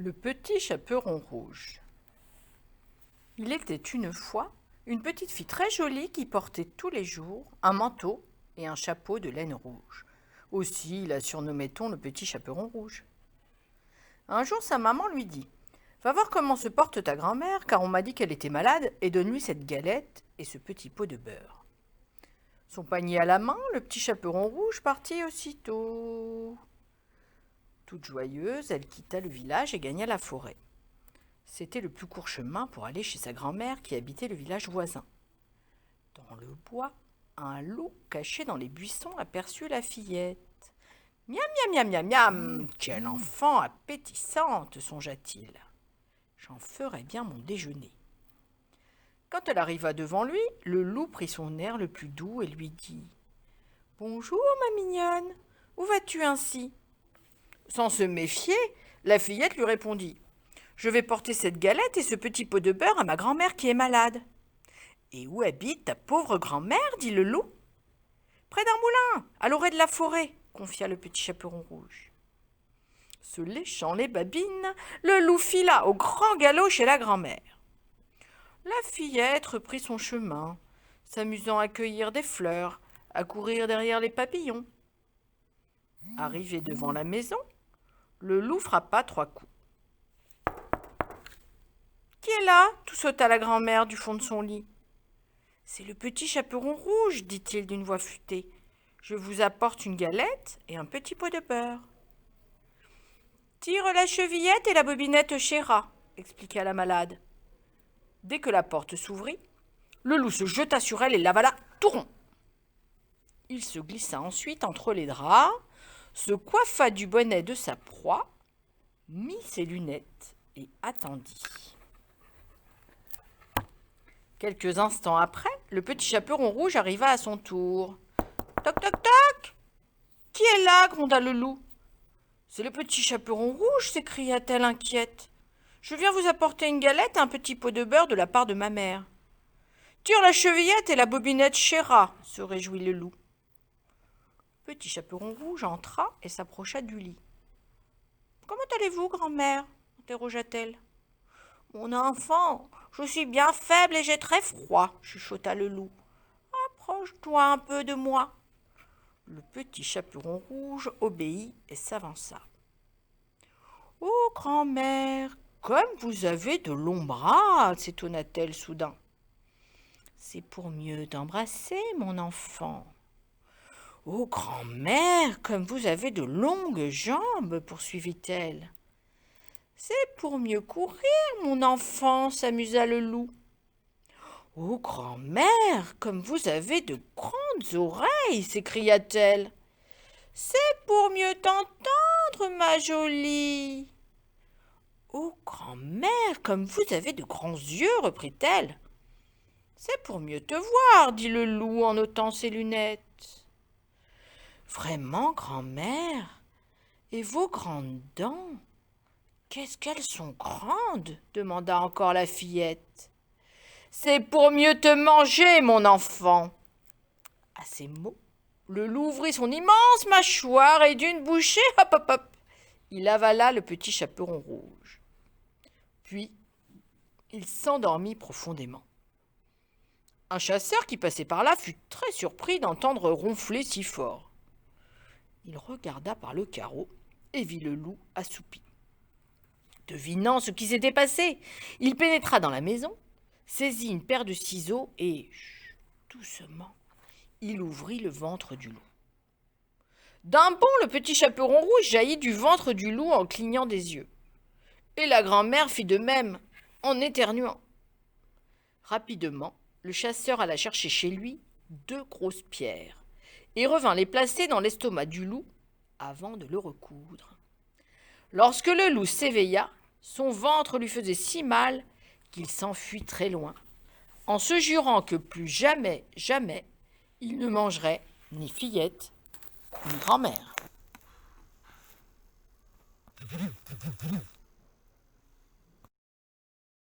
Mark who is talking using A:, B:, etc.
A: Le petit chaperon rouge. Il était une fois une petite fille très jolie qui portait tous les jours un manteau et un chapeau de laine rouge. Aussi la surnommait-on le petit chaperon rouge. Un jour, sa maman lui dit « Va voir comment se porte ta grand-mère, car on m'a dit qu'elle était malade, et donne-lui cette galette et ce petit pot de beurre. » Son panier à la main, le petit chaperon rouge partit aussitôt. Toute joyeuse, elle quitta le village et gagna la forêt. C'était le plus court chemin pour aller chez sa grand-mère qui habitait le village voisin. Dans le bois, un loup caché dans les buissons aperçut la fillette. « Miam, miam, miam, miam, miam ! Quelle enfant appétissante !» songea-t-il. « J'en ferai bien mon déjeuner. » Quand elle arriva devant lui, le loup prit son air le plus doux et lui dit « Bonjour, ma mignonne, où vas-tu ainsi ?» Sans se méfier, la fillette lui répondit « Je vais porter cette galette et ce petit pot de beurre à ma grand-mère qui est malade. »« Et où habite ta pauvre grand-mère » dit le loup. « Près d'un moulin, à l'orée de la forêt » confia le petit chaperon rouge. Se léchant les babines, le loup fila au grand galop chez la grand-mère. La fillette reprit son chemin, s'amusant à cueillir des fleurs, à courir derrière les papillons. Arrivé devant la maison, le loup frappa 3 coups. « Qui est là ?» tout sauta la grand-mère du fond de son lit. « C'est le petit chaperon rouge, » dit-il d'une voix flûtée. « Je vous apporte une galette et un petit pot de beurre. »« Tire la chevillette et la bobinette chéra, » expliqua la malade. Dès que la porte s'ouvrit, le loup se jeta sur elle et l'avala tout rond. Il se glissa ensuite entre les draps, se coiffa du bonnet de sa proie, mit ses lunettes et attendit. Quelques instants après, le petit chaperon rouge arriva à son tour. « Toc, toc, toc ! Qui est là ?» gronda le loup. « C'est le petit chaperon rouge !» s'écria-t-elle inquiète. « Je viens vous apporter une galette et un petit pot de beurre de la part de ma mère. »« Tire la chevillette et la bobinette chéra !» se réjouit le loup. Le petit chaperon rouge entra et s'approcha du lit. « Comment allez-vous, grand-mère » interrogea-t-elle. « Mon enfant, je suis bien faible et j'ai très froid » chuchota le loup. « Approche-toi un peu de moi. » Le petit chaperon rouge obéit et s'avança. « Oh, grand-mère, comme vous avez de longs bras !» s'étonna-t-elle soudain. « C'est pour mieux t'embrasser, mon enfant. »« Oh, grand-mère, comme vous avez de longues jambes !» poursuivit-elle. « C'est pour mieux courir, mon enfant !» s'amusa le loup. « Oh, grand-mère, comme vous avez de grandes oreilles !» s'écria-t-elle. « C'est pour mieux t'entendre, ma jolie !»« Oh, grand-mère, comme vous avez de grands yeux !» reprit-elle. « C'est pour mieux te voir !» dit le loup en ôtant ses lunettes. « Vraiment, grand-mère, et vos grandes dents, qu'est-ce qu'elles sont grandes ?» demanda encore la fillette. « C'est pour mieux te manger, mon enfant !» À ces mots, le loup ouvrit son immense mâchoire et d'une bouchée, hop, hop, hop, il avala le petit chaperon rouge. Puis, il s'endormit profondément. Un chasseur qui passait par là fut très surpris d'entendre ronfler si fort. Il regarda par le carreau et vit le loup assoupi. Devinant ce qui s'était passé, il pénétra dans la maison, saisit une paire de ciseaux et, doucement, il ouvrit le ventre du loup. D'un bond, le petit chaperon rouge jaillit du ventre du loup en clignant des yeux. Et la grand-mère fit de même, en éternuant. Rapidement, le chasseur alla chercher chez lui 2 grosses pierres et revint les placer dans l'estomac du loup avant de le recoudre. Lorsque le loup s'éveilla, son ventre lui faisait si mal qu'il s'enfuit très loin, en se jurant que plus jamais, jamais, il ne mangerait ni fillette, ni grand-mère.